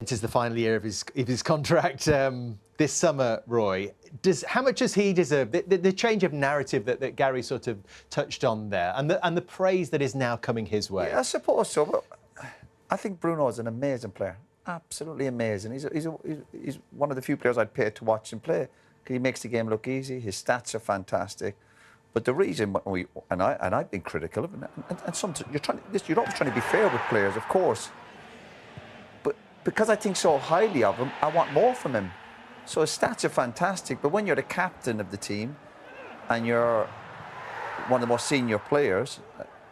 It is the final year of his contract this summer, Roy. How much does he deserve? The change of narrative that Gary sort of touched on there, and the praise that is now coming his way. Yeah, I suppose so. But I think Bruno is an amazing player, absolutely amazing. He's one of the few players I'd pay to watch him play. He makes the game look easy. His stats are fantastic. But the reason I've been critical of him, and sometimes you're always trying to be fair with players, of course. But because I think so highly of him, I want more from him. So his stats are fantastic. But when you're the captain of the team, and you're one of the most senior players,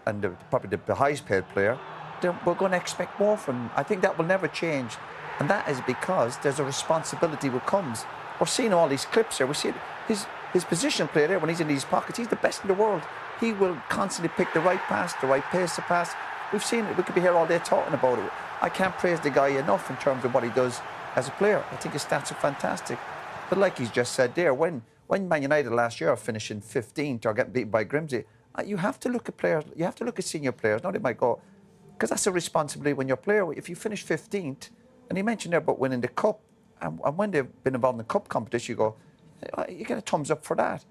and probably the highest paid player, then we're going to expect more from him. I think that will never change, and that is because there's a responsibility that comes. We're seeing all these clips here. We see his position play there when he's in these pockets. He's the best in the world. He will constantly pick the right pass, the right pace to pass. We've seen it. We could be here all day talking about it. I can't praise the guy enough in terms of what he does as a player. I think his stats are fantastic. But like he's just said there, when Man United last year are finishing 15th or getting beaten by Grimsby, you have to look at players. You have to look at senior players. Now they might go, because that's a responsibility when you're a player. If you finish 15th, and he mentioned there about winning the cup, and when they've been involved in the cup competition, you go, you get a thumbs up for that.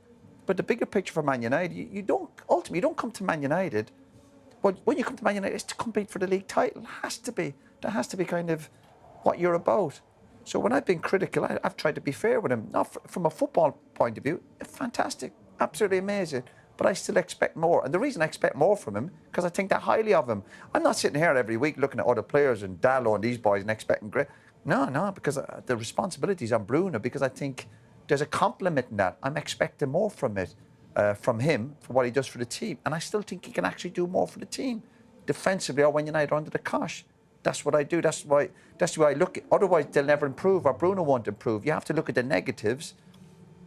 But the bigger picture for Man United, you don't come to Man United. Well, when you come to Man United, it's to compete for the league title. It has to be. That has to be kind of what you're about. So when I've been critical, I've tried to be fair with him. Not from a football point of view, fantastic, absolutely amazing. But I still expect more. And the reason I expect more from him, because I think that highly of him. I'm not sitting here every week looking at other players and Dallo and these boys and expecting great. No, because the responsibility's on Bruno, because I think there's a compliment in that. I'm expecting more from him, for what he does for the team. And I still think he can actually do more for the team. Defensively, or when United are under the cosh. That's what I do. That's why I look at. Otherwise, they'll never improve, or Bruno won't improve. You have to look at the negatives,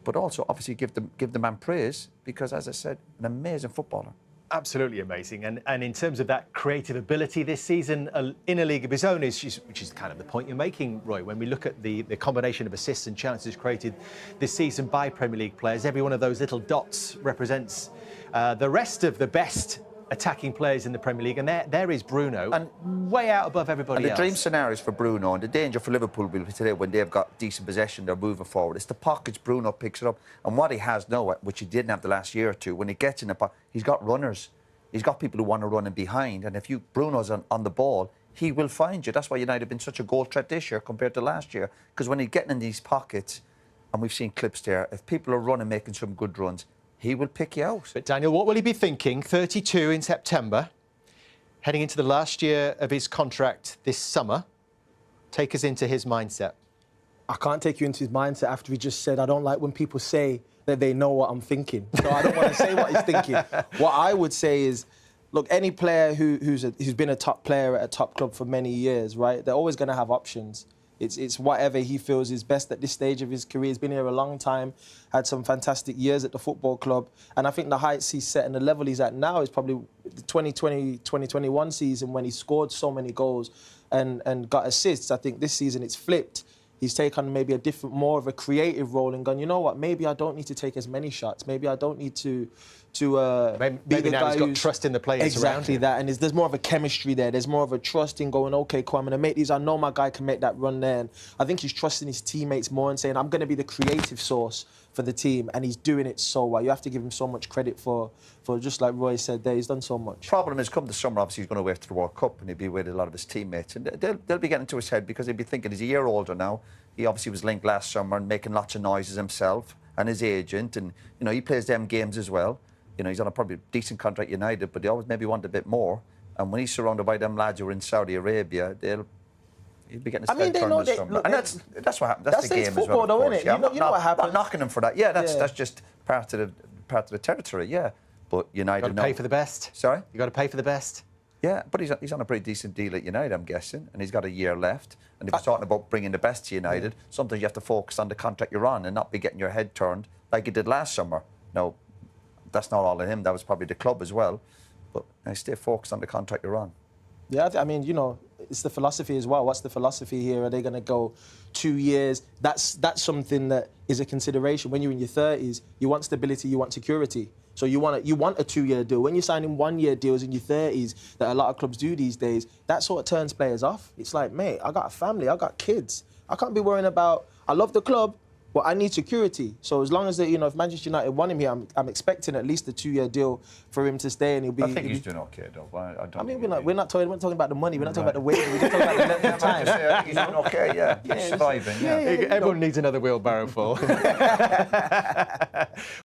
but also, obviously, give the man praise, because, as I said, an amazing footballer. Absolutely amazing. And in terms of that creative ability this season, in a league of his own, which is kind of the point you're making, Roy, when we look at the combination of assists and chances created this season by Premier League players, every one of those little dots represents the rest of the best attacking players in the Premier League, and there is Bruno, and way out above everybody else. And the dream scenarios for Bruno, and the danger for Liverpool will be today when they've got decent possession, they're moving forward. It's the pockets. Bruno picks it up, and what he has now, which he didn't have the last year or two, when he gets in the pocket, he's got runners. He's got people who want to run in behind, and if Bruno's on the ball, he will find you. That's why United have been such a goal threat this year compared to last year, because when he's getting in these pockets, and we've seen clips there, if people are running, making some good runs, he will pick you out. But Daniel, what will he be thinking? 32 in September, heading into the last year of his contract this summer. Take us into his mindset. I can't take you into his mindset after he just said, I don't like when people say that they know what I'm thinking. So I don't want to say what he's thinking. What I would say is, look, any player who's been a top player at a top club for many years, right, they're always going to have options. It's whatever he feels is best at this stage of his career. He's been here a long time, had some fantastic years at the football club. And I think the heights he's set and the level he's at now is probably the 2020-2021 season, when he scored so many goals and got assists. I think this season it's flipped. He's taken maybe more of a creative role and gone, you know what, maybe I don't need to take as many shots. Maybe I don't need to maybe now he's got trust in the players around him. Exactly that, and there's more of a chemistry there. There's more of a trust in going, OK, cool, I'm going to make these. I know my guy can make that run there. And I think he's trusting his teammates more and saying, I'm going to be the creative source for the team, and he's doing it so well. You have to give him so much credit for just like Roy said there, he's done so much. Problem is, come the summer, obviously he's going to away to the World Cup, and he'll be with a lot of his teammates, and they'll be getting to his head, because they'll be thinking he's a year older now. He obviously was linked last summer and making lots of noises himself, and his agent, and he plays them games as well. He's on a probably decent contract at United, but they always maybe want a bit more. And when he's surrounded by them lads who are in Saudi Arabia, he'll be getting his head turned this summer. And that's what happens. That's the game football, as well, though, isn't it? You know what happens. Not knocking him for that. Yeah, that's just part of the territory. Yeah, but United. You've got to pay for the best. Sorry, you got to pay for the best. Yeah, but he's on a pretty decent deal at United, I'm guessing, and he's got a year left. And if you're talking about bringing the best to United, sometimes you have to focus on the contract you're on and not be getting your head turned like you did last summer. No, that's not all of him. That was probably the club as well. But I stay focused on the contract you're on. Yeah, I mean, it's the philosophy as well. What's the philosophy here? Are they going to go 2 years? That's something that is a consideration. When you're in your 30s, you want stability, you want security. So you want a 2-year deal. When you're signing 1-year deals in your 30s, that a lot of clubs do these days, that sort of turns players off. It's like, mate, I got a family, I got kids. I can't be worrying about, I love the club, but I need security. So as long as, if Manchester United want him here, I'm expecting at least a 2-year deal for him to stay, and he'll be... I think he's doing okay, though. We're not talking about the money, we're not talking about the wages, we're just talking about the length of time. I think he's doing okay, yeah. He's surviving, yeah. Everyone needs another wheelbarrow full.